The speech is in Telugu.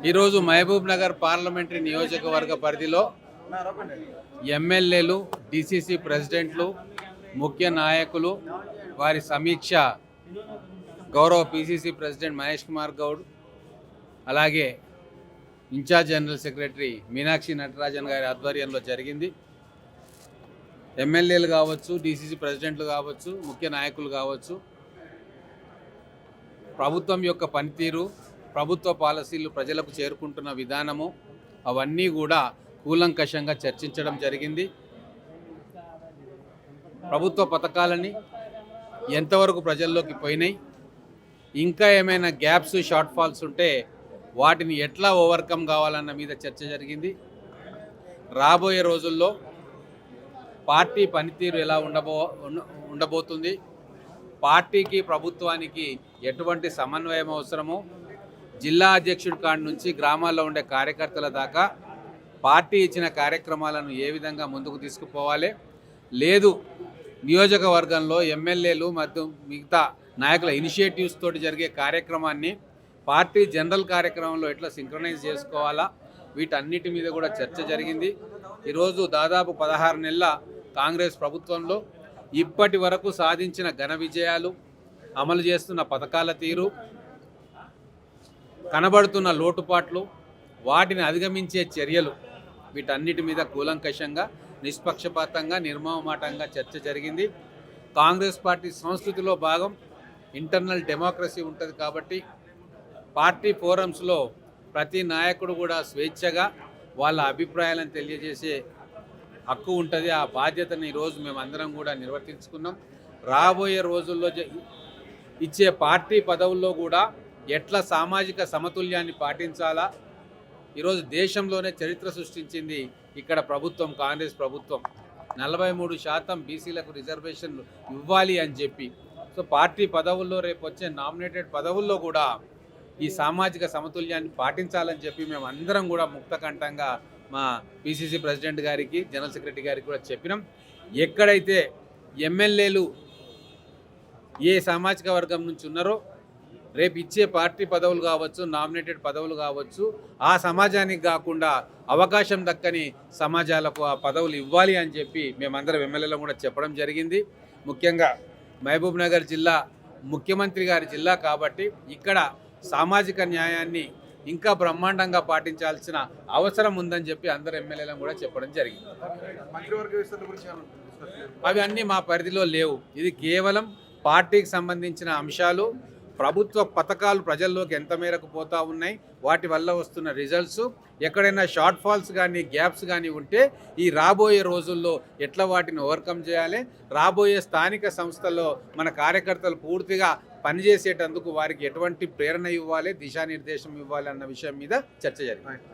ఈరోజు మహబూబ్ నగర్ పార్లమెంటరీ నియోజకవర్గ పరిధిలో ఎమ్మెల్యేలు, డిసిసి ప్రెసిడెంట్లు, ముఖ్య నాయకులు వారి సమీక్ష గౌరవ పిసిసి ప్రెసిడెంట్ మహేష్ కుమార్ గౌడ్, అలాగే incharge general secretary Meenakshi Natarajan గారి ఆధ్వర్యంలో జరిగింది. ఎమ్మెల్యేలు కావచ్చు, డిసిసి ప్రెసిడెంట్లు కావచ్చు, ముఖ్య నాయకులు కావచ్చు, ప్రభుత్వం యొక్క పనితీరు, ప్రభుత్వ పాలసీలు ప్రజలకు చేరుకుంటున్న విధానము అవన్నీ కూడా కూలంకషంగా చర్చించడం జరిగింది. ప్రభుత్వ పథకాలని ఎంతవరకు ప్రజల్లోకి పోయినాయి, ఇంకా ఏమైనా గ్యాప్స్, షార్ట్ ఫాల్స్ ఉంటే వాటిని ఎట్లా ఓవర్కమ్ కావాలన్న మీద చర్చ జరిగింది. రాబోయే రోజుల్లో పార్టీ పనితీరు ఎలా ఉండబోతుంది, పార్టీకి ప్రభుత్వానికి ఎటువంటి సమన్వయం అవసరమో, జిల్లా అధ్యక్షుడి కాడి నుంచి గ్రామాల్లో ఉండే కార్యకర్తల దాకా పార్టీ ఇచ్చిన కార్యక్రమాలను ఏ విధంగా ముందుకు తీసుకుపోవాలి, లేదు నియోజకవర్గంలో ఎమ్మెల్యేలు మరియు మిగతా నాయకుల ఇనిషియేటివ్స్ తోటి జరిగే కార్యక్రమాన్ని పార్టీ జనరల్ కార్యక్రమంలో ఎట్లా సింక్రనైజ్ చేసుకోవాలా, వీటన్నిటి మీద కూడా చర్చ జరిగింది. ఈరోజు దాదాపు 16 నెలల కాంగ్రెస్ ప్రభుత్వంలో ఇప్పటి వరకు సాధించిన ఘన విజయాలు, అమలు చేస్తున్న పథకాల తీరు, కనబడుతున్న లోటుపాట్లు, వాటిని అధిగమించే చర్యలు, వీటన్నిటి మీద కూలంకషంగా, నిష్పక్షపాతంగా, నిర్మమాటంగా చర్చ జరిగింది. కాంగ్రెస్ పార్టీ సంస్కృతిలో భాగం ఇంటర్నల్ డెమోక్రసీ ఉంటుంది కాబట్టి పార్టీ ఫోరమ్స్లో ప్రతి నాయకుడు కూడా స్వేచ్ఛగా వాళ్ళ అభిప్రాయాలను తెలియజేసే హక్కు ఉంటుంది. ఆ బాధ్యతను ఈరోజు మేమందరం కూడా నిర్వర్తించుకున్నాం. రాబోయే రోజుల్లో ఇచ్చే పార్టీ పదవుల్లో కూడా ఎట్లా సామాజిక సమతుల్యాన్ని పాటించాలా, ఈరోజు దేశంలోనే చరిత్ర సృష్టించింది ఇక్కడ ప్రభుత్వం, కాంగ్రెస్ ప్రభుత్వం. 43% బీసీలకు రిజర్వేషన్లు ఇవ్వాలి అని చెప్పి, సో పార్టీ పదవుల్లో రేపు వచ్చే నామినేటెడ్ పదవుల్లో కూడా ఈ సామాజిక సమతుల్యాన్ని పాటించాలని చెప్పి మేము అందరం కూడా ముక్తకంఠంగా మా పిసిసి ప్రెసిడెంట్ గారికి, జనరల్ సెక్రటరీ గారికి కూడా చెప్పినాం. ఎక్కడైతే ఎమ్మెల్యేలు ఏ సామాజిక వర్గం నుంచి ఉన్నారో రేపు ఇచ్చే పార్టీ పదవులు కావచ్చు, నామినేటెడ్ పదవులు కావచ్చు, ఆ సమాజానికి కాకుండా అవకాశం దక్కని సమాజాలకు ఆ పదవులు ఇవ్వాలి అని చెప్పి మేమందరం ఎమ్మెల్యేలు కూడా చెప్పడం జరిగింది. ముఖ్యంగా మహబూబ్ నగర్ జిల్లా ముఖ్యమంత్రి గారి జిల్లా కాబట్టి ఇక్కడ సామాజిక న్యాయాన్ని ఇంకా బ్రహ్మాండంగా పాటించాల్సిన అవసరం ఉందని చెప్పి అందరు ఎమ్మెల్యేలను కూడా చెప్పడం జరిగింది. అవి అన్నీ మా పరిధిలో లేవు. ఇది కేవలం పార్టీకి సంబంధించిన అంశాలు, ప్రభుత్వ పథకాలు ప్రజల్లోకి ఎంత మేరకు పోతా ఉన్నాయి, వాటి వల్ల వస్తున్న రిజల్ట్స్, ఎక్కడైనా షార్ట్ ఫాల్స్ కానీ గ్యాప్స్ కానీ ఉంటే ఈ రాబోయే రోజుల్లో ఎట్లా వాటిని ఓవర్కమ్ చేయాలి, రాబోయే స్థానిక సంస్థల్లో మన కార్యకర్తలు పూర్తిగా పనిచేసేటందుకు వారికి ఎటువంటి ప్రేరణ ఇవ్వాలి, దిశానిర్దేశం ఇవ్వాలి అన్న విషయం మీద చర్చ జరిగింది.